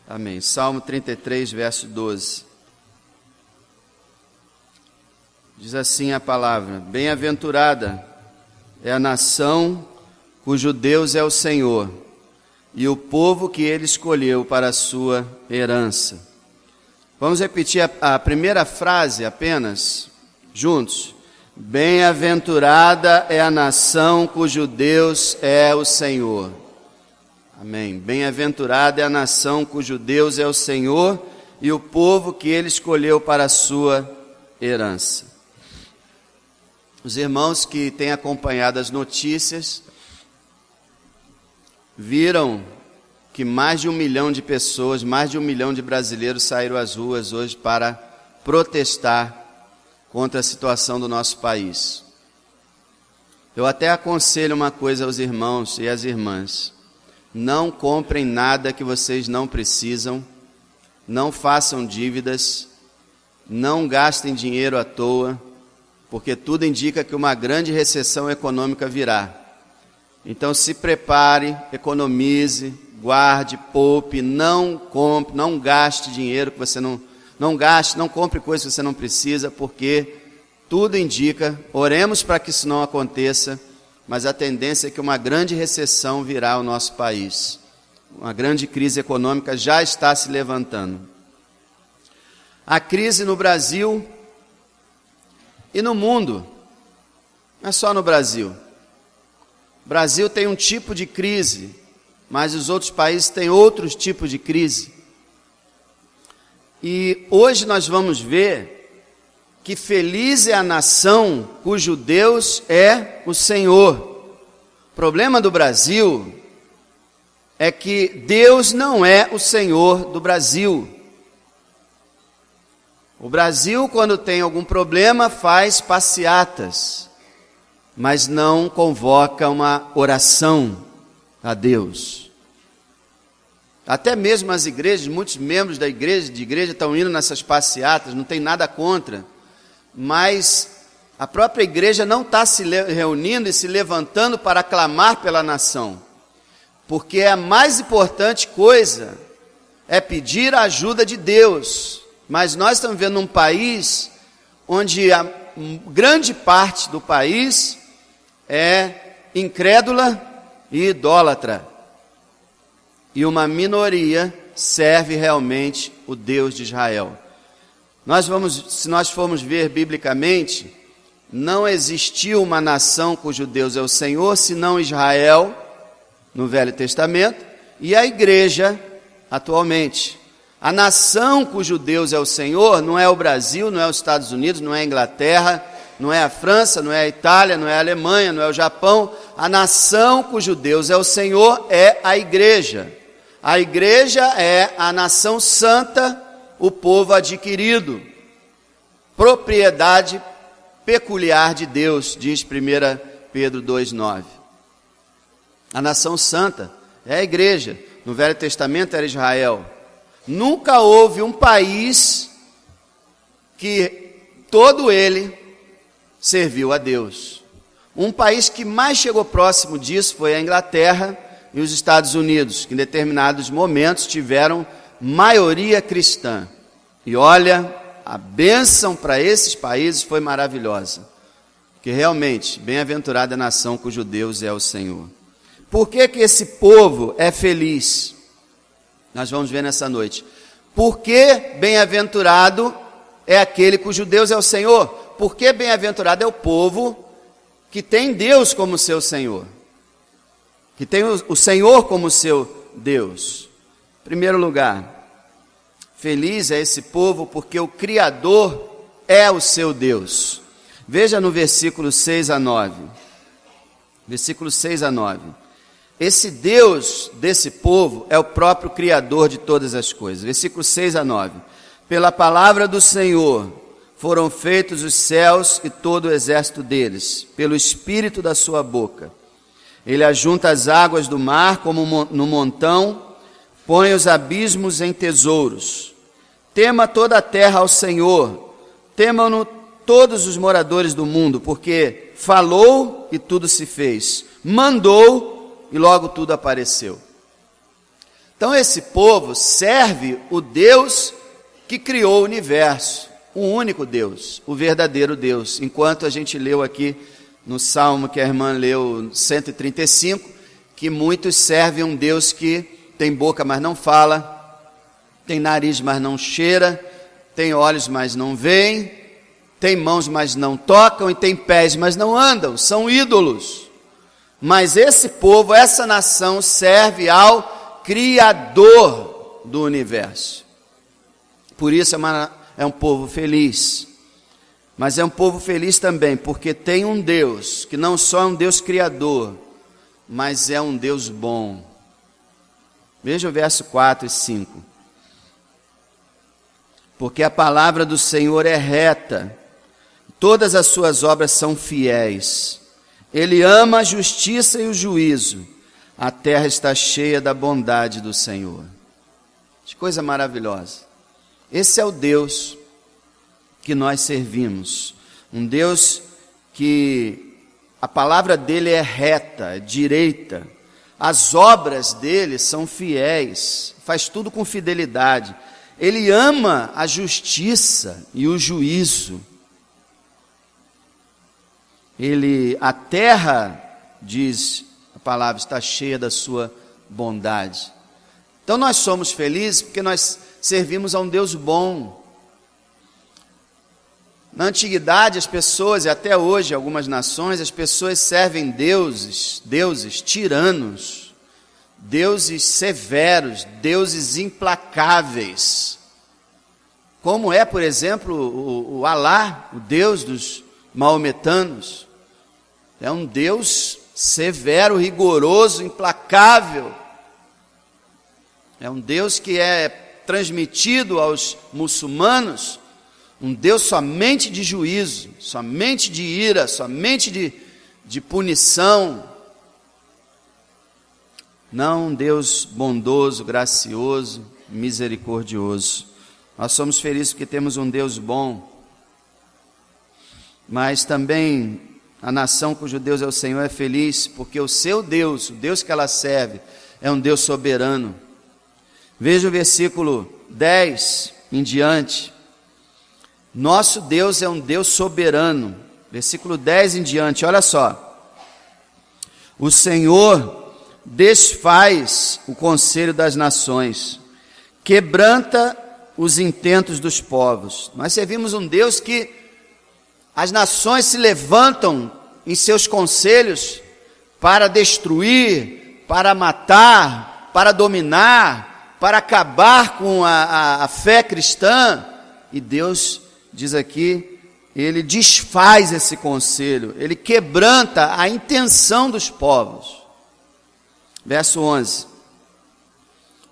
Amém. Salmo 33, verso 12. Diz assim a palavra: Bem-aventurada é a nação cujo Deus é o Senhor, e o povo que ele escolheu para a sua herança. Vamos repetir a primeira frase apenas, juntos. Bem-aventurada é a nação cujo Deus é o Senhor. Amém. Bem-aventurada é a nação cujo Deus é o Senhor e o povo que ele escolheu para a sua herança. Os irmãos que têm acompanhado as notícias viram que mais de 1 milhão de pessoas, mais de 1 milhão de brasileiros saíram às ruas hoje para protestar contra a situação do nosso país. Eu até aconselho uma coisa aos irmãos e às irmãs: não comprem nada que vocês não precisam, não façam dívidas, não gastem dinheiro à toa, porque tudo indica que uma grande recessão econômica virá. Então se prepare, economize, guarde, poupe, não compre, não gaste dinheiro que você não gaste, não compre coisas que você não precisa, porque tudo indica, oremos para que isso não aconteça, mas a tendência é que uma grande recessão virá ao nosso país. Uma grande crise econômica já está se levantando. A crise no Brasil e no mundo, não é só no Brasil. O Brasil tem um tipo de crise, mas os outros países têm outros tipos de crise. E hoje nós vamos ver que feliz é a nação cujo Deus é o Senhor. O problema do Brasil é que Deus não é o Senhor do Brasil. O Brasil, quando tem algum problema, faz passeatas, mas não convoca uma oração a Deus. Até mesmo as igrejas, muitos membros da igreja estão indo nessas passeatas, não tem nada contra, mas a própria igreja não está se reunindo e se levantando para clamar pela nação, porque a mais importante coisa é pedir a ajuda de Deus. Mas nós estamos vendo um país onde a grande parte do país é incrédula e idólatra, e uma minoria serve realmente o Deus de Israel. Se nós formos ver biblicamente, não existiu uma nação cujo Deus é o Senhor, senão Israel, no Velho Testamento, e a igreja, atualmente. A nação cujo Deus é o Senhor não é o Brasil, não é os Estados Unidos, não é a Inglaterra, não é a França, não é a Itália, não é a Alemanha, não é o Japão. A nação cujo Deus é o Senhor é a igreja. A igreja é a nação santa, o povo adquirido, propriedade peculiar de Deus, diz 1 Pedro 2,9. A nação santa é a igreja. No Velho Testamento era Israel. Nunca houve um país que todo ele serviu a Deus. Um país que mais chegou próximo disso foi a Inglaterra e os Estados Unidos, que em determinados momentos tiveram maioria cristã. E olha, a bênção para esses países foi maravilhosa. Porque realmente, bem-aventurada a nação cujo Deus é o Senhor. Por que esse povo é feliz? Nós vamos ver nessa noite. Porque bem-aventurado é aquele cujo Deus é o Senhor? Porque bem-aventurado é o povo que tem Deus como seu Senhor. Que tem o Senhor como seu Deus. Em primeiro lugar, feliz é esse povo porque o Criador é o seu Deus. Veja no versículo 6 a 9. Versículo 6 a 9. Esse Deus desse povo é o próprio Criador de todas as coisas. Versículo 6 a 9. Pela palavra do Senhor foram feitos os céus e todo o exército deles, pelo Espírito da sua boca. Ele ajunta as águas do mar como no montão, põe os abismos em tesouros. tema toda a terra ao Senhor, temam-no todos os moradores do mundo, porque falou e tudo se fez, mandou e logo tudo apareceu. Então esse povo serve o Deus que criou o universo, o único Deus, o verdadeiro Deus. Enquanto a gente leu aqui no Salmo que a irmã leu, 135, que muitos servem um Deus que tem boca, mas não fala, tem nariz, mas não cheira, tem olhos, mas não veem, tem mãos, mas não tocam, e tem pés, mas não andam, são ídolos. Mas esse povo, essa nação, serve ao Criador do universo. Por isso é um povo feliz. Mas é um povo feliz também, porque tem um Deus, que não só é um Deus criador, mas é um Deus bom. Veja o verso 4 e 5. Porque a palavra do Senhor é reta, todas as suas obras são fiéis. Ele ama a justiça e o juízo. A terra está cheia da bondade do Senhor. Que coisa maravilhosa. Esse é o Deus que nós servimos. Um Deus que a palavra dele é reta, é direita. As obras dele são fiéis. Faz tudo com fidelidade. Ele ama a justiça e o juízo. A terra, diz a palavra, está cheia da sua bondade. Então nós somos felizes porque nós servimos a um Deus bom. Na antiguidade as pessoas, e até hoje algumas nações, as pessoas servem deuses tiranos, deuses severos, deuses implacáveis. Como é, por exemplo, o Alá, o Deus dos maometanos. É um Deus severo, rigoroso, implacável. É um Deus que é transmitido aos muçulmanos, um Deus somente de juízo, somente de ira, somente de punição. Não um Deus bondoso, gracioso, misericordioso. Nós somos felizes porque temos um Deus bom, mas também a nação cujo Deus é o Senhor é feliz, porque o seu Deus, o Deus que ela serve, é um Deus soberano. Veja o versículo 10 em diante. Nosso Deus é um Deus soberano. Versículo 10 em diante, olha só. O Senhor desfaz o conselho das nações, quebranta os intentos dos povos. Nós servimos um Deus que as nações se levantam em seus conselhos para destruir, para matar, para dominar, para acabar com a fé cristã. E Deus diz aqui, ele desfaz esse conselho, ele quebranta a intenção dos povos. Verso 11.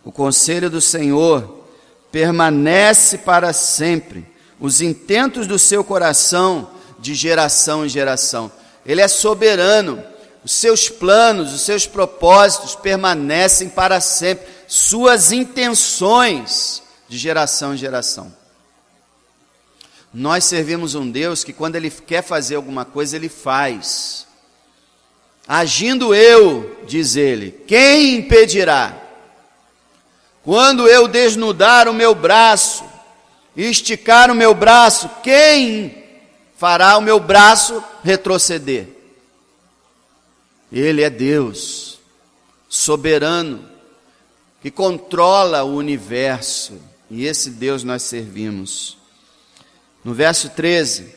O conselho do Senhor permanece para sempre, os intentos do seu coração de geração em geração. Ele é soberano, os seus planos, os seus propósitos permanecem para sempre, suas intenções de geração em geração. Nós servimos um Deus que quando Ele quer fazer alguma coisa, Ele faz. Agindo eu, diz Ele, quem impedirá? Quando eu desnudar o meu braço e esticar o meu braço, quem fará o meu braço retroceder? Ele é Deus, soberano, que controla o universo, e esse Deus nós servimos. No verso 13,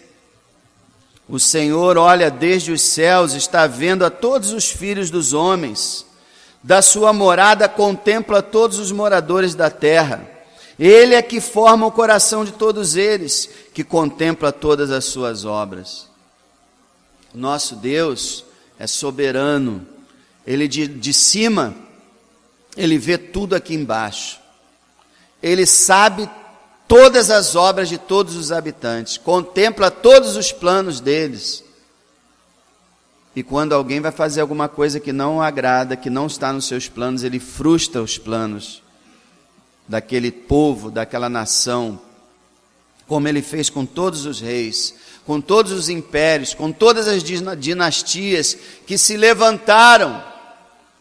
o Senhor olha desde os céus, está vendo a todos os filhos dos homens, da sua morada contempla todos os moradores da terra. Ele é que forma o coração de todos eles, que contempla todas as suas obras. Nosso Deus é soberano. Ele de cima, Ele vê tudo aqui embaixo. Ele sabe todas as obras de todos os habitantes, contempla todos os planos deles. E quando alguém vai fazer alguma coisa que não o agrada, que não está nos seus planos, Ele frustra os planos daquele povo, daquela nação, como ele fez com todos os reis, com todos os impérios, com todas as dinastias que se levantaram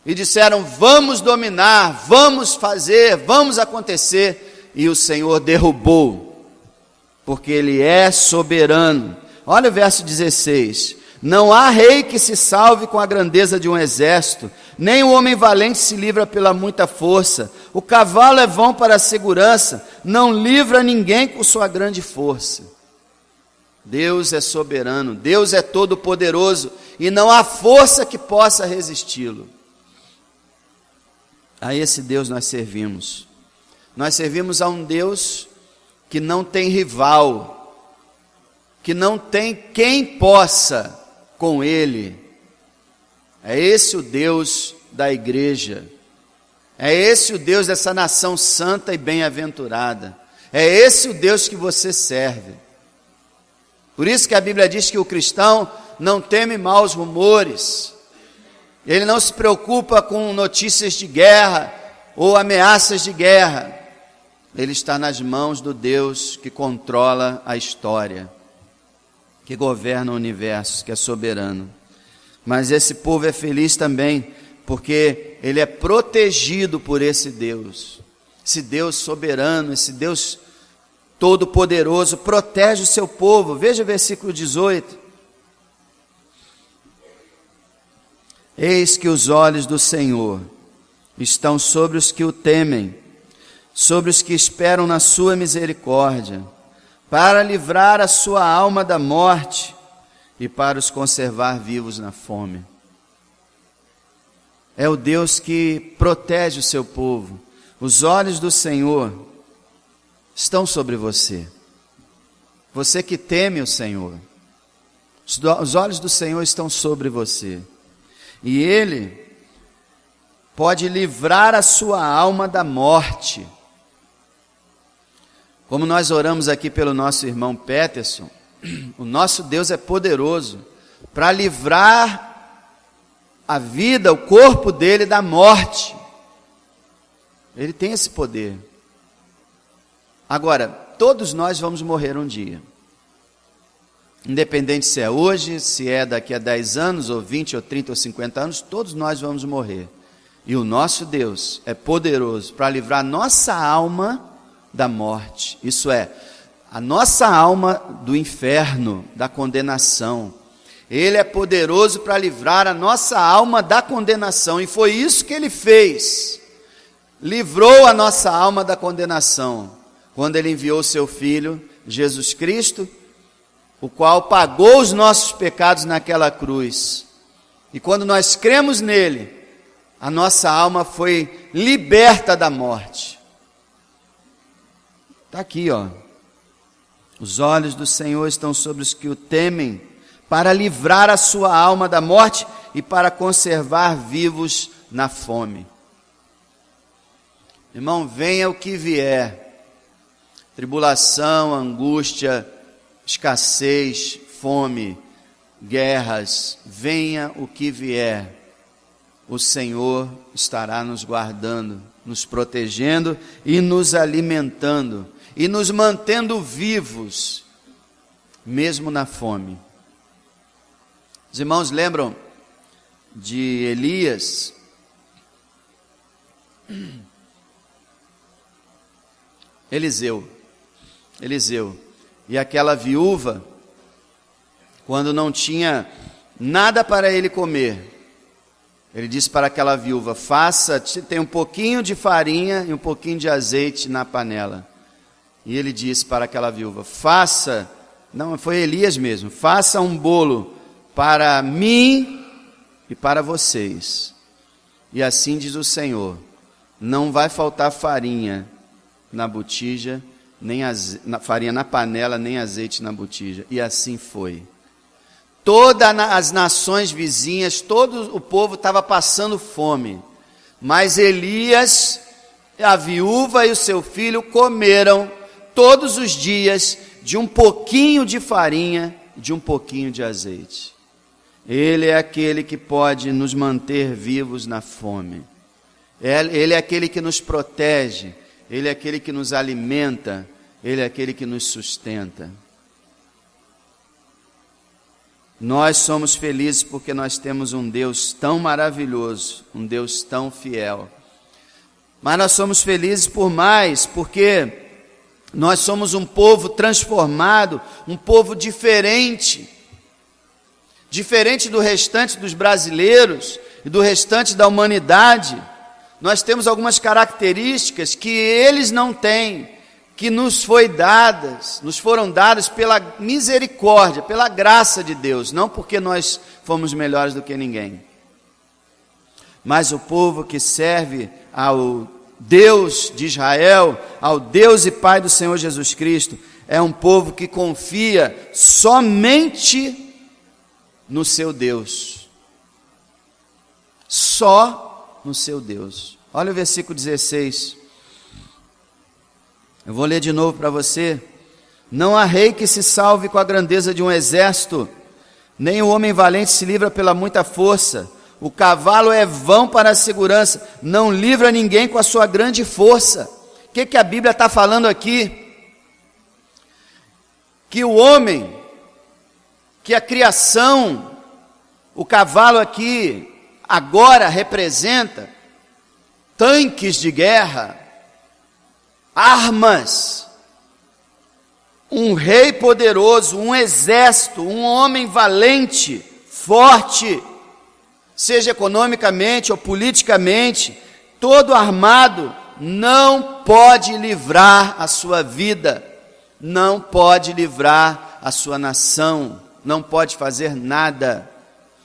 e disseram: vamos dominar, vamos fazer, vamos acontecer, e o Senhor derrubou, porque ele é soberano. Olha o verso 16: não há rei que se salve com a grandeza de um exército, nem o homem valente se livra pela muita força. O cavalo é vão para a segurança, não livra ninguém com sua grande força. Deus é soberano, Deus é todo-poderoso, e não há força que possa resisti-lo. A esse Deus nós servimos. Nós servimos a um Deus que não tem rival, que não tem quem possa com Ele. É esse o Deus da igreja, é esse o Deus dessa nação santa e bem-aventurada, é esse o Deus que você serve. Por isso que a Bíblia diz que o cristão não teme maus rumores, ele não se preocupa com notícias de guerra ou ameaças de guerra, ele está nas mãos do Deus que controla a história, que governa o universo, que é soberano. Mas esse povo é feliz também, porque ele é protegido por esse Deus soberano, esse Deus todo-poderoso, protege o seu povo. Veja o versículo 18. Eis que os olhos do Senhor estão sobre os que o temem, sobre os que esperam na sua misericórdia, para livrar a sua alma da morte e para os conservar vivos na fome. É o Deus que protege o seu povo. Os olhos do Senhor estão sobre você. Você que teme o Senhor. Os olhos do Senhor estão sobre você. E Ele pode livrar a sua alma da morte. Como nós oramos aqui pelo nosso irmão Peterson, o nosso Deus é poderoso para livrar a vida, o corpo dele da morte. Ele tem esse poder. Agora, todos nós vamos morrer um dia. Independente se é hoje, se é daqui a 10 anos, ou 20, ou 30, ou 50 anos, todos nós vamos morrer. E o nosso Deus é poderoso para livrar nossa alma da morte. Isso é, a nossa alma do inferno, da condenação. Ele é poderoso para livrar a nossa alma da condenação, e foi isso que Ele fez. Livrou a nossa alma da condenação, quando Ele enviou o Seu Filho, Jesus Cristo, o qual pagou os nossos pecados naquela cruz. E quando nós cremos nele, a nossa alma foi liberta da morte. Está aqui, ó. Os olhos do Senhor estão sobre os que o temem, para livrar a sua alma da morte e para conservar vivos na fome. Irmão, venha o que vier, tribulação, angústia, escassez, fome, guerras, venha o que vier, o Senhor estará nos guardando, nos protegendo e nos alimentando, e nos mantendo vivos, mesmo na fome. Os irmãos lembram de Elias? Eliseu, e aquela viúva, quando não tinha nada para ele comer, ele disse para aquela viúva: tem um pouquinho de farinha e um pouquinho de azeite na panela. E ele disse para aquela viúva: não, foi Elias mesmo, faça um bolo para mim e para vocês. E assim diz o Senhor: não vai faltar farinha na botija, farinha na panela, nem azeite na botija. E assim foi. Todas as nações vizinhas, todo o povo estava passando fome, mas Elias, a viúva e o seu filho comeram todos os dias de um pouquinho de farinha, de um pouquinho de azeite. Ele é aquele que pode nos manter vivos na fome. Ele é aquele que nos protege, Ele é aquele que nos alimenta, Ele é aquele que nos sustenta. Nós somos felizes porque nós temos um Deus tão maravilhoso, um Deus tão fiel. Mas nós somos felizes por mais, porque nós somos um povo transformado, um povo diferente. Diferente do restante dos brasileiros e do restante da humanidade. Nós temos algumas características que eles não têm, que nos foram dadas pela misericórdia, pela graça de Deus, não porque nós fomos melhores do que ninguém. Mas o povo que serve ao Deus de Israel, ao Deus e Pai do Senhor Jesus Cristo, é um povo que confia somente no seu Deus. Só no seu Deus. Olha o versículo 16. Eu vou ler de novo para você. Não há rei que se salve com a grandeza de um exército, nem o homem valente se livra pela muita força. O cavalo é vão para a segurança, não livra ninguém com a sua grande força. O que a Bíblia está falando aqui? Que o homem, que a criação, o cavalo aqui, agora representa tanques de guerra, armas, um rei poderoso, um exército, um homem valente, forte, seja economicamente ou politicamente, todo armado, não pode livrar a sua vida, não pode livrar a sua nação, não pode fazer nada.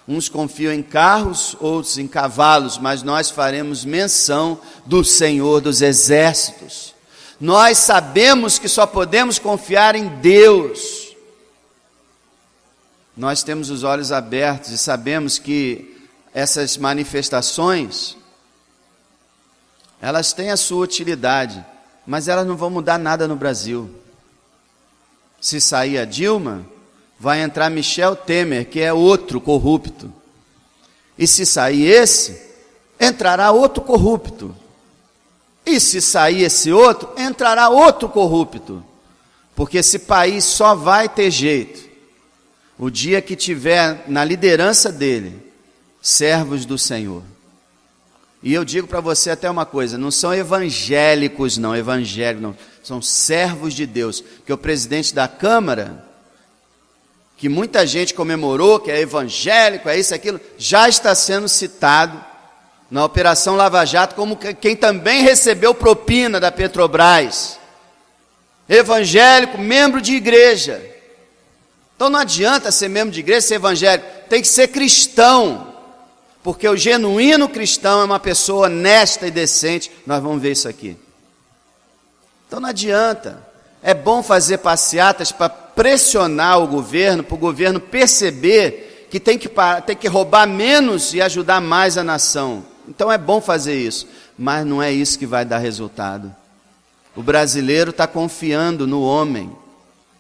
Uns confiam em carros, outros em cavalos, mas nós faremos menção do Senhor dos Exércitos. Nós sabemos que só podemos confiar em Deus. Nós temos os olhos abertos e sabemos que essas manifestações, elas têm a sua utilidade, mas elas não vão mudar nada no Brasil. Se sair a Dilma, vai entrar Michel Temer, que é outro corrupto. E se sair esse, entrará outro corrupto. E se sair esse outro, entrará outro corrupto. Porque esse país só vai ter jeito o dia que tiver na liderança dele servos do Senhor. E eu digo para você até uma coisa, não são evangélicos não, são servos de Deus. Porque o presidente da Câmara, que muita gente comemorou, que é evangélico, é isso, aquilo, já está sendo citado na Operação Lava Jato como quem também recebeu propina da Petrobras. Evangélico, membro de igreja. Então não adianta ser membro de igreja, ser evangélico, tem que ser cristão, porque o genuíno cristão é uma pessoa honesta e decente. Nós vamos ver isso aqui. Então não adianta. É bom fazer passeatas para pressionar o governo, para o governo perceber que tem que roubar menos e ajudar mais a nação. Então é bom fazer isso, mas não é isso que vai dar resultado. O brasileiro está confiando no homem,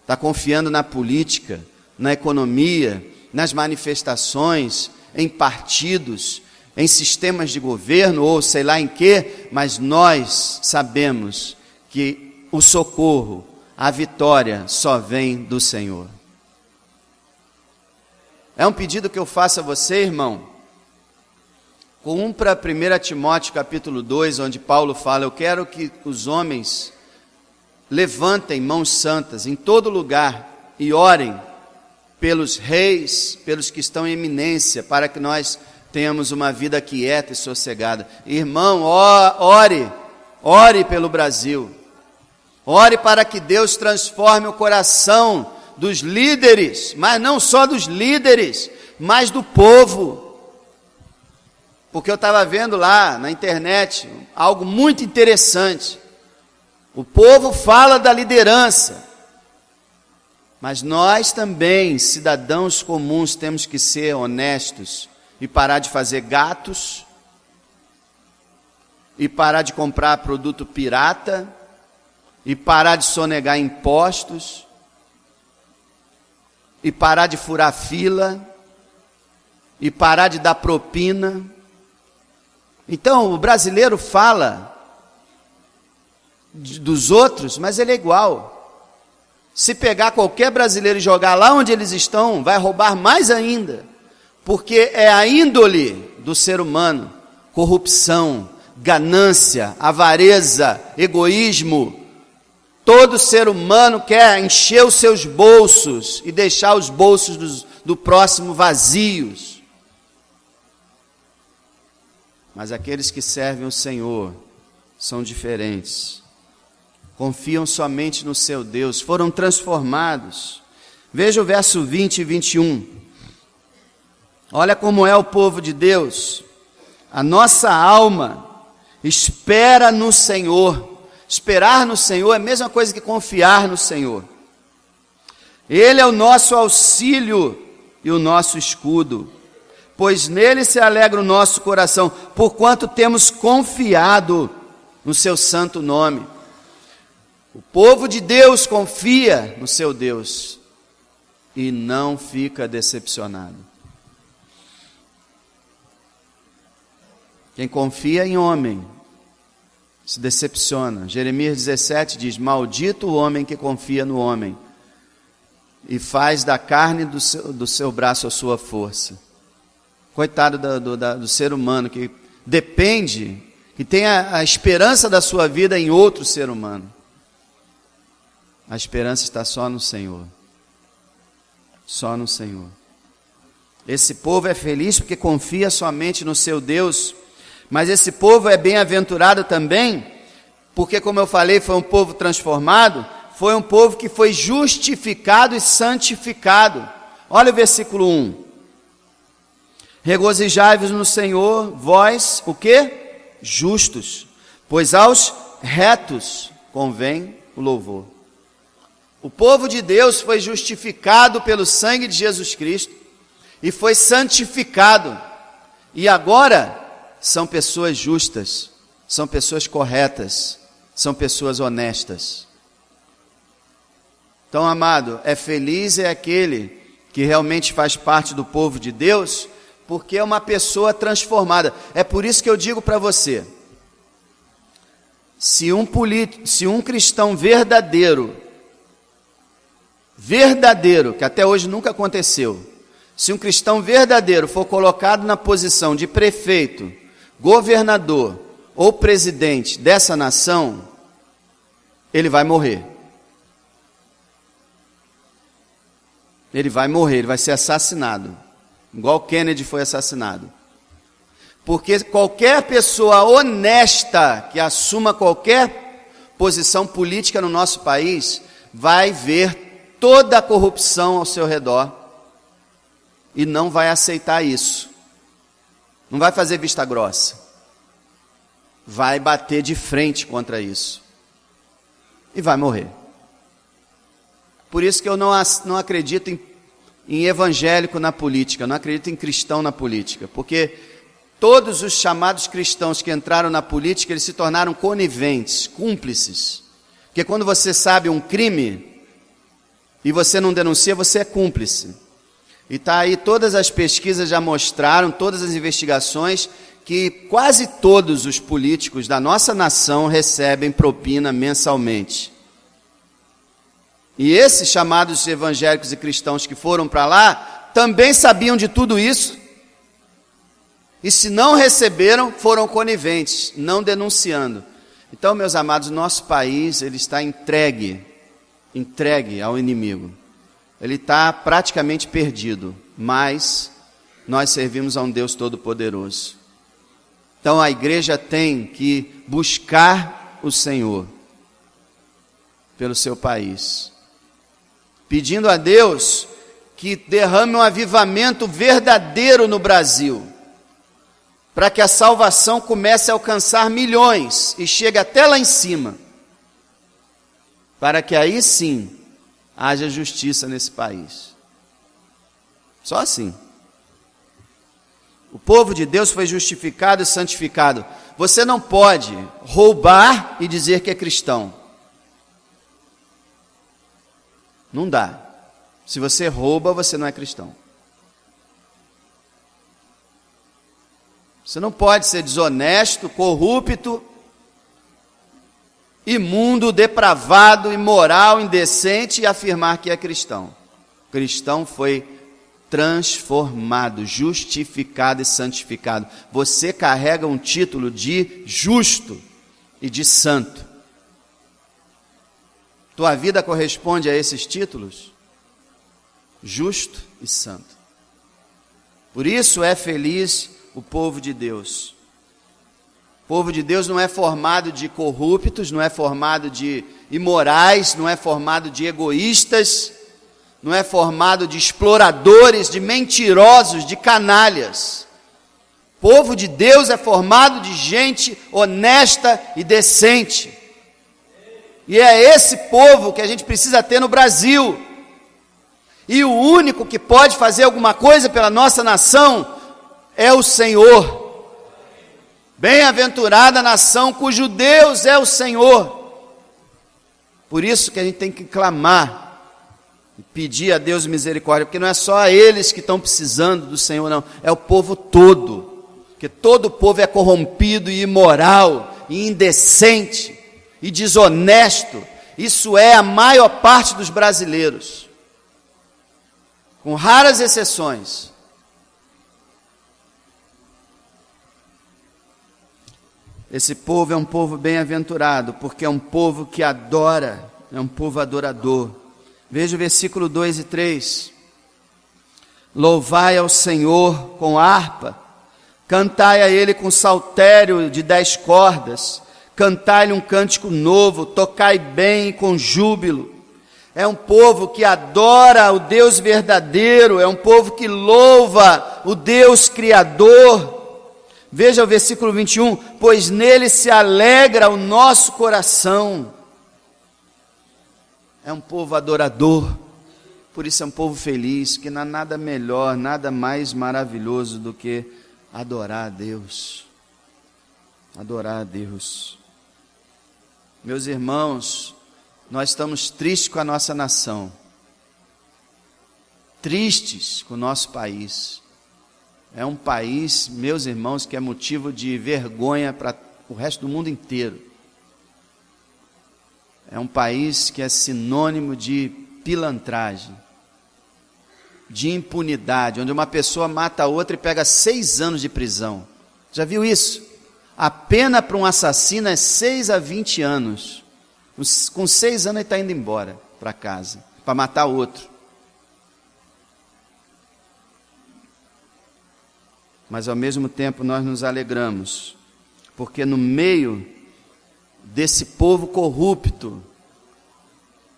está confiando na política, na economia, nas manifestações, em partidos, em sistemas de governo ou sei lá em quê, mas nós sabemos que o socorro, a vitória só vem do Senhor. É um pedido que eu faço a você, irmão. Cumpra 1 Timóteo capítulo 2, onde Paulo fala, eu quero que os homens levantem mãos santas em todo lugar e orem pelos reis, pelos que estão em eminência, para que nós tenhamos uma vida quieta e sossegada. Irmão, ore pelo Brasil. Ore para que Deus transforme o coração dos líderes, mas não só dos líderes, mas do povo. Porque eu estava vendo lá na internet algo muito interessante. O povo fala da liderança, mas nós também, cidadãos comuns, temos que ser honestos e parar de fazer gatos, e parar de comprar produto pirata, e parar de sonegar impostos, e parar de furar fila, e parar de dar propina. Então, o brasileiro fala dos outros, mas ele é igual. Se pegar qualquer brasileiro e jogar lá onde eles estão, vai roubar mais ainda, porque é a índole do ser humano: corrupção, ganância, avareza, egoísmo. Todo ser humano quer encher os seus bolsos e deixar os bolsos do próximo vazios. Mas aqueles que servem o Senhor são diferentes. Confiam somente no seu Deus, foram transformados. Veja o verso 20 e 21. Olha como é o povo de Deus. A nossa alma espera no Senhor. Esperar no Senhor é a mesma coisa que confiar no Senhor. Ele é o nosso auxílio e o nosso escudo, pois nele se alegra o nosso coração, porquanto temos confiado no seu santo nome. O povo de Deus confia no seu Deus e não fica decepcionado. Quem confia em homem se decepciona. Jeremias 17 diz: maldito o homem que confia no homem e faz da carne do seu braço a sua força. Coitado do ser humano que depende, que tem a esperança da sua vida em outro ser humano. A esperança está só no Senhor. Só no Senhor. Esse povo é feliz porque confia somente no seu Deus. Mas esse povo é bem-aventurado também, porque, como eu falei, foi um povo transformado, foi um povo que foi justificado e santificado. Olha o versículo 1. Regozijai-vos no Senhor, vós, o quê? Justos, pois aos retos convém o louvor. O povo de Deus foi justificado pelo sangue de Jesus Cristo e foi santificado. E agora são pessoas justas, são pessoas corretas, são pessoas honestas. Então, amado, feliz é aquele que realmente faz parte do povo de Deus, porque é uma pessoa transformada. É por isso que eu digo para você, se um cristão verdadeiro, que até hoje nunca aconteceu, se um cristão verdadeiro for colocado na posição de prefeito, governador ou presidente dessa nação, ele vai morrer. Ele vai morrer, ele vai ser assassinado, igual Kennedy foi assassinado. Porque qualquer pessoa honesta que assuma qualquer posição política no nosso país vai ver toda a corrupção ao seu redor e não vai aceitar isso. Não vai fazer vista grossa. Vai bater de frente contra isso. E vai morrer. Por isso que eu não acredito em evangélico na política, não acredito em cristão na política, porque todos os chamados cristãos que entraram na política, eles se tornaram coniventes, cúmplices. Porque quando você sabe um crime e você não denuncia, você é cúmplice. E está aí, todas as pesquisas já mostraram, todas as investigações, que quase todos os políticos da nossa nação recebem propina mensalmente. E esses chamados evangélicos e cristãos que foram para lá, também sabiam de tudo isso, e se não receberam, foram coniventes, não denunciando. Então, meus amados, nosso país, ele está entregue ao inimigo. Ele está praticamente perdido, mas nós servimos a um Deus Todo-Poderoso. Então a igreja tem que buscar o Senhor pelo seu país, pedindo a Deus que derrame um avivamento verdadeiro no Brasil, para que a salvação comece a alcançar milhões e chegue até lá em cima, para que aí sim haja justiça nesse país. Só assim. O povo de Deus foi justificado e santificado. Você não pode roubar e dizer que é cristão. Não dá. Se você rouba, você não é cristão. Você não pode ser desonesto, corrupto imundo, depravado, imoral, indecente e afirmar que é cristão. Cristão foi transformado, justificado e santificado. Você carrega um título de justo e de santo. Tua vida corresponde a esses títulos? Justo e santo. Por isso é feliz o povo de Deus. O povo de Deus não é formado de corruptos, não é formado de imorais, não é formado de egoístas, não é formado de exploradores, de mentirosos, de canalhas. O povo de Deus é formado de gente honesta e decente. E é esse povo que a gente precisa ter no Brasil. E o único que pode fazer alguma coisa pela nossa nação é o Senhor. Bem-aventurada a nação cujo Deus é o Senhor. Por isso que a gente tem que clamar e pedir a Deus misericórdia, porque não é só eles que estão precisando do Senhor, não, é o povo todo, porque todo o povo é corrompido e imoral, e indecente, e desonesto. Isso é a maior parte dos brasileiros, com raras exceções. Esse povo é um povo bem-aventurado, porque é um povo que adora, é um povo adorador. Veja o versículo 2 e 3. Louvai ao Senhor com harpa, cantai a Ele com saltério de 10 cordas, cantai-lhe um cântico novo, tocai bem e com júbilo. É um povo que adora o Deus verdadeiro, é um povo que louva o Deus Criador. Veja o versículo 21, pois nele se alegra o nosso coração. É um povo adorador, por isso é um povo feliz, que não há nada melhor, nada mais maravilhoso do que adorar a Deus. Adorar a Deus. Meus irmãos, nós estamos tristes com a nossa nação, tristes com o nosso país. É um país, meus irmãos, que é motivo de vergonha para o resto do mundo inteiro. É um país que é sinônimo de pilantragem, de impunidade, onde uma pessoa mata a outra e pega 6 anos de prisão. Já viu isso? A pena para um assassino é 6 a 20 anos. Com 6 anos ele está indo embora para casa, para matar outro. Mas ao mesmo tempo nós nos alegramos, porque no meio desse povo corrupto,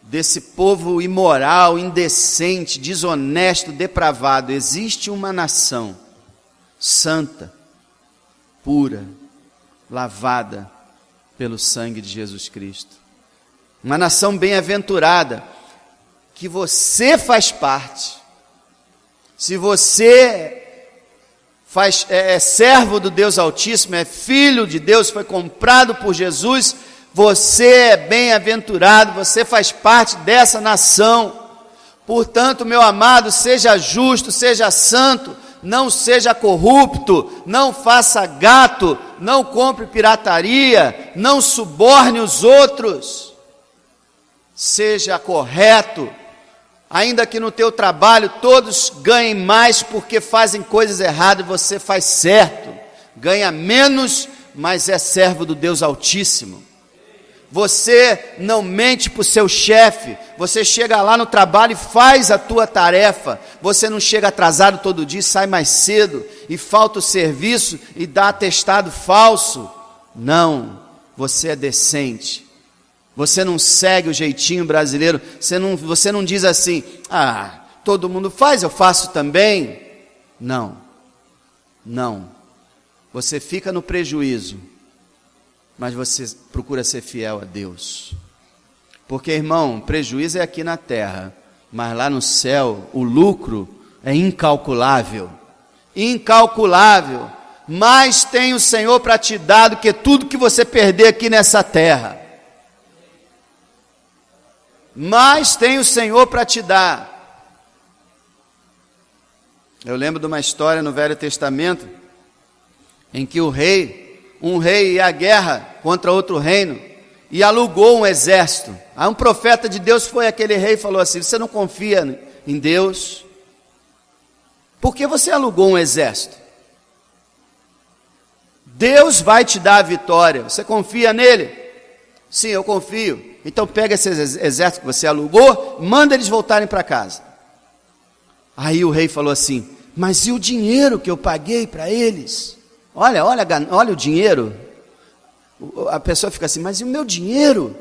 desse povo imoral, indecente, desonesto, depravado, existe uma nação santa, pura, lavada pelo sangue de Jesus Cristo. Uma nação bem-aventurada, que você faz parte. Se você é servo do Deus Altíssimo, é filho de Deus, foi comprado por Jesus, você é bem-aventurado, você faz parte dessa nação. Portanto, meu amado, seja justo, seja santo, não seja corrupto, não faça gato, não compre pirataria, não suborne os outros, seja correto. Ainda que no teu trabalho todos ganhem mais porque fazem coisas erradas, você faz certo. Ganha menos, mas é servo do Deus Altíssimo. Você não mente para o seu chefe. Você chega lá no trabalho e faz a tua tarefa. Você não chega atrasado todo dia, sai mais cedo e falta o serviço e dá atestado falso. Não, você é decente. Você não segue o jeitinho brasileiro, você não diz assim, todo mundo faz, eu faço também. Não, você fica no prejuízo, mas você procura ser fiel a Deus. Porque, irmão, prejuízo é aqui na terra, mas lá no céu, o lucro é incalculável, incalculável. Mais tem o Senhor para te dar do que tudo que você perder aqui nessa terra. Mas tem o Senhor para te dar. Eu lembro de uma história no Velho Testamento, em que um rei ia à guerra contra outro reino, e alugou um exército. Aí um profeta de Deus foi àquele rei e falou assim: você não confia em Deus? Por que você alugou um exército? Deus vai te dar a vitória. Você confia nele? Sim, eu confio. Então pega esse exército que você alugou, manda eles voltarem para casa. Aí o rei falou assim: mas e o dinheiro que eu paguei para eles? Olha o dinheiro. A pessoa fica assim: mas e o meu dinheiro?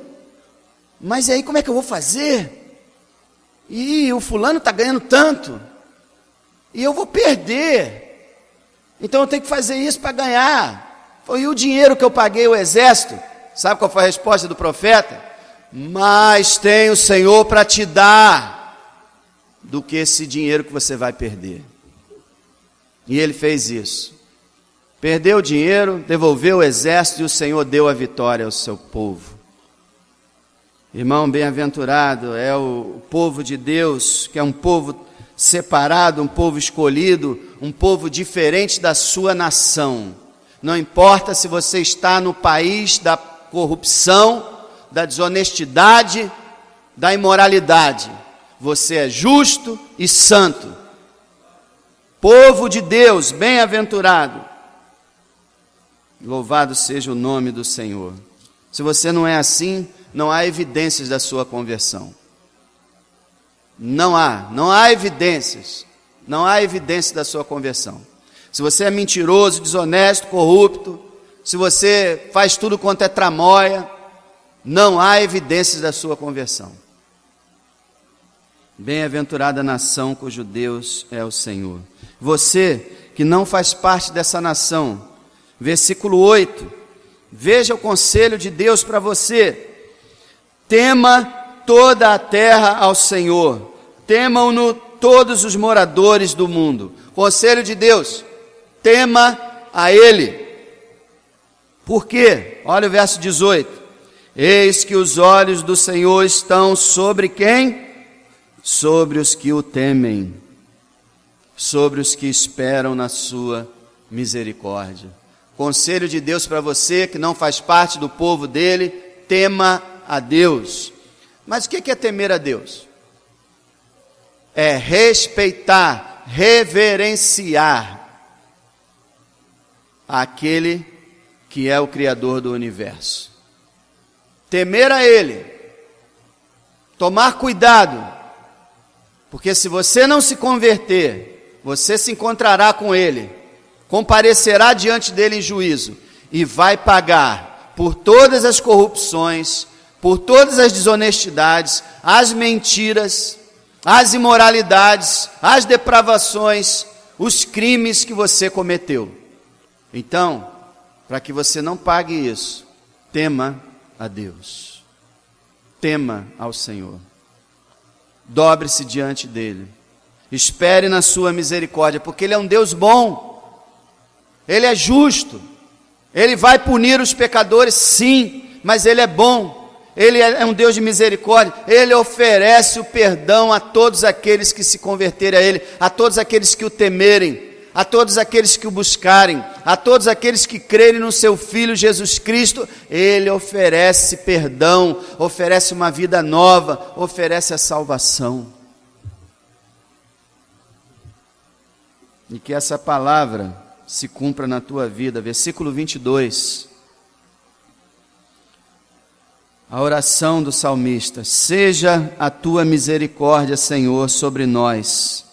Mas aí como é que eu vou fazer? E o fulano está ganhando tanto, e eu vou perder, então eu tenho que fazer isso para ganhar. E o dinheiro que eu paguei o exército? Sabe qual foi a resposta do profeta? Mais tem o Senhor para te dar do que esse dinheiro que você vai perder. E ele fez isso. Perdeu o dinheiro, devolveu o exército e o Senhor deu a vitória ao seu povo. Irmão, bem-aventurado é o povo de Deus, que é um povo separado, um povo escolhido, um povo diferente da sua nação. Não importa se você está no país da corrupção, da desonestidade, da imoralidade, você é justo e santo. Povo de Deus, bem-aventurado. Louvado seja o nome do Senhor. Se você não é assim, não há evidências da sua conversão. Não há evidências da sua conversão. Se você é mentiroso, desonesto, corrupto, se você faz tudo quanto é tramóia, não há evidências da sua conversão. Bem-aventurada a nação cujo Deus é o Senhor. Você que não faz parte dessa nação, versículo 8, veja o conselho de Deus para você: tema toda a terra ao Senhor, temam-no todos os moradores do mundo. Conselho de Deus: tema a Ele. Por quê? Olha o verso 18: eis que os olhos do Senhor estão sobre quem? Sobre os que o temem, sobre os que esperam na sua misericórdia. Conselho de Deus para você que não faz parte do povo dele: tema a Deus. Mas o que é temer a Deus? É respeitar, reverenciar aquele que é o Criador do universo. Temer a Ele, tomar cuidado, porque se você não se converter, você se encontrará com Ele, comparecerá diante dele em juízo e vai pagar por todas as corrupções, por todas as desonestidades, as mentiras, as imoralidades, as depravações, os crimes que você cometeu. Então, para que você não pague isso, tema a Deus, tema ao Senhor, dobre-se diante dele, espere na sua misericórdia, porque Ele é um Deus bom, Ele é justo, Ele vai punir os pecadores, sim, mas Ele é bom, Ele é um Deus de misericórdia, Ele oferece o perdão a todos aqueles que se converterem a Ele, a todos aqueles que o temerem, a todos aqueles que o buscarem, a todos aqueles que crerem no seu Filho Jesus Cristo. Ele oferece perdão, oferece uma vida nova, oferece a salvação. E que essa palavra se cumpra na tua vida. Versículo 22. A oração do salmista: seja a tua misericórdia, Senhor, sobre nós,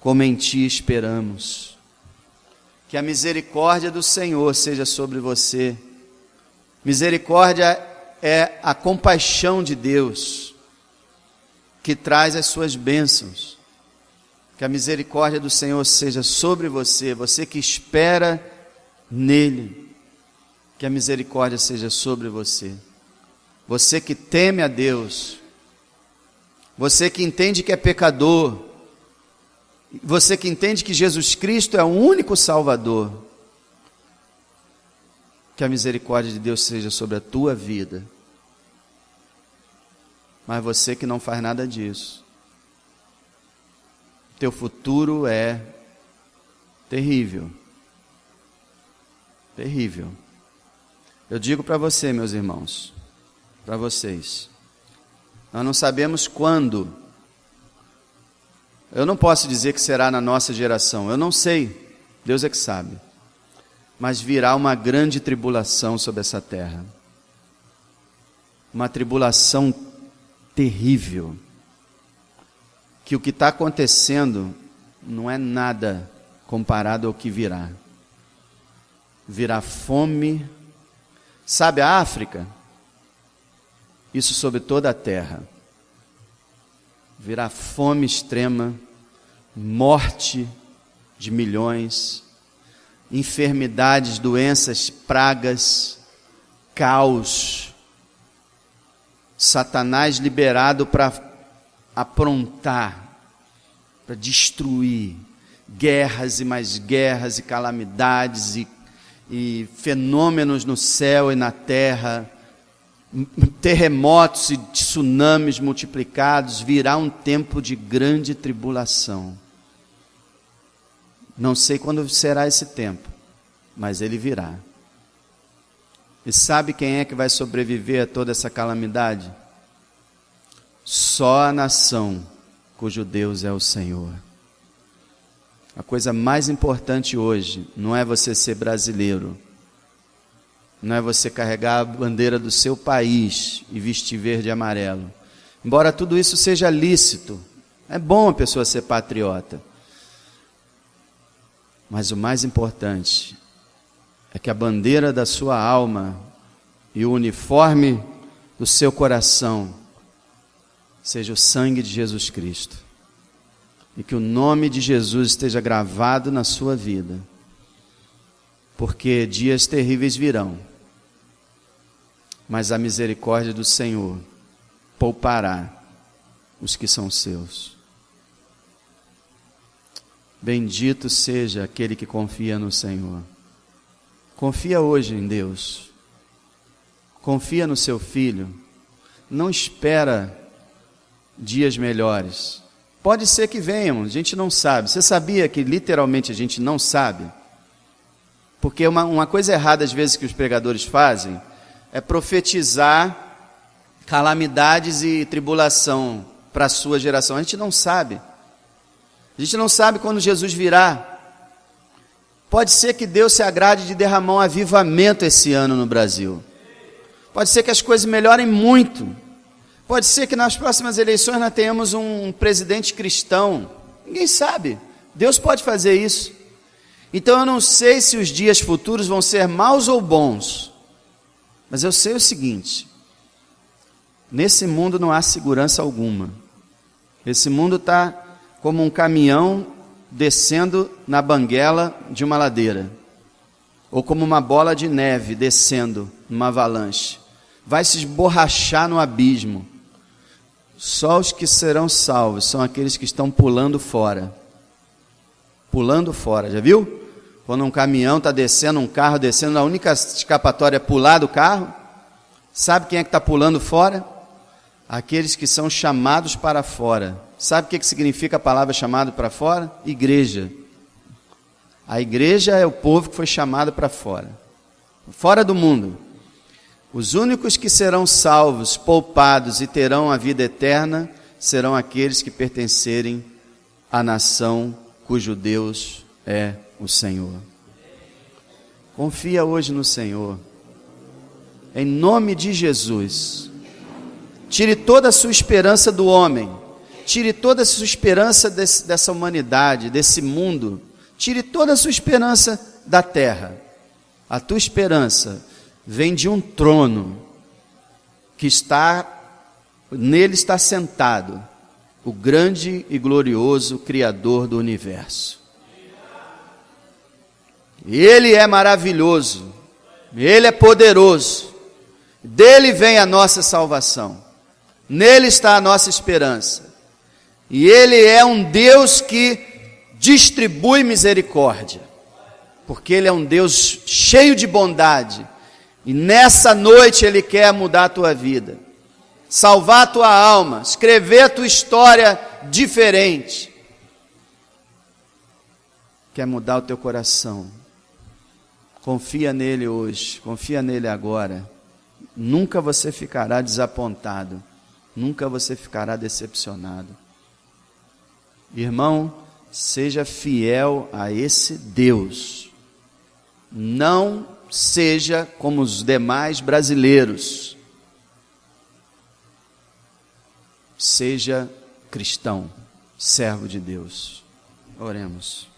como em ti esperamos. Que a misericórdia do Senhor seja sobre você. Misericórdia é a compaixão de Deus que traz as suas bênçãos. Que a misericórdia do Senhor seja sobre você, você que espera nele. Que a misericórdia seja sobre você. Você que teme a Deus, você que entende que é pecador, você que entende que Jesus Cristo é o único Salvador, que a misericórdia de Deus seja sobre a tua vida. Mas você que não faz nada disso, teu futuro é terrível, terrível. Eu digo para você, meus irmãos, para vocês. Nós não sabemos quando. Eu não posso dizer que será na nossa geração, eu não sei, Deus é que sabe. Mas virá uma grande tribulação sobre essa terra. Uma tribulação terrível. Que o que está acontecendo não é nada comparado ao que virá. Virá fome. Sabe a África? Isso sobre toda a terra. Virá fome extrema, morte de milhões, enfermidades, doenças, pragas, caos. Satanás liberado para aprontar, para destruir, guerras e mais guerras e calamidades e fenômenos no céu e na terra, terremotos e tsunamis multiplicados. Virá um tempo de grande tribulação. Não sei quando será esse tempo, mas ele virá. E sabe quem é que vai sobreviver a toda essa calamidade? Só a nação cujo Deus é o Senhor. A coisa mais importante hoje não é você ser brasileiro, não é você carregar a bandeira do seu país e vestir verde e amarelo. Embora tudo isso seja lícito, é bom a pessoa ser patriota. Mas o mais importante é que a bandeira da sua alma e o uniforme do seu coração seja o sangue de Jesus Cristo. E que o nome de Jesus esteja gravado na sua vida. Porque dias terríveis virão. Mas a misericórdia do Senhor poupará os que são seus. Bendito seja aquele que confia no Senhor. Confia hoje em Deus. Confia no seu Filho. Não espera dias melhores. Pode ser que venham, a gente não sabe. Você sabia que literalmente a gente não sabe? Porque uma coisa errada às vezes que os pregadores fazem é profetizar calamidades e tribulação para a sua geração. A gente não sabe. A gente não sabe quando Jesus virá. Pode ser que Deus se agrade de derramar um avivamento esse ano no Brasil. Pode ser que as coisas melhorem muito. Pode ser que nas próximas eleições nós tenhamos um presidente cristão. Ninguém sabe. Deus pode fazer isso. Então eu não sei se os dias futuros vão ser maus ou bons. Mas eu sei o seguinte: nesse mundo não há segurança alguma. Esse mundo está como um caminhão descendo na banguela de uma ladeira, ou como uma bola de neve descendo numa avalanche. Vai se esborrachar no abismo. Só os que serão salvos são aqueles que estão pulando fora. Pulando fora, já viu? Quando um caminhão está descendo, um carro descendo, a única escapatória é pular do carro. Sabe quem é que está pulando fora? Aqueles que são chamados para fora. Sabe o que significa a palavra chamado para fora? Igreja. A igreja é o povo que foi chamado para fora. Fora do mundo. Os únicos que serão salvos, poupados e terão a vida eterna serão aqueles que pertencerem à nação cujo Deus é o Senhor. Confia hoje no Senhor. Em nome de Jesus. Tire toda a sua esperança do homem. Tire toda a sua esperança dessa humanidade, desse mundo. Tire toda a sua esperança da terra. A tua esperança vem de um trono que nele está sentado o grande e glorioso Criador do universo. Ele é maravilhoso, Ele é poderoso, dele vem a nossa salvação, nele está a nossa esperança, e Ele é um Deus que distribui misericórdia, porque Ele é um Deus cheio de bondade, e nessa noite Ele quer mudar a tua vida, salvar a tua alma, escrever a tua história diferente, quer mudar o teu coração. Confia nele hoje, confia nele agora, nunca você ficará desapontado, nunca você ficará decepcionado. Irmão, seja fiel a esse Deus. Não seja como os demais brasileiros. Seja cristão, servo de Deus. Oremos.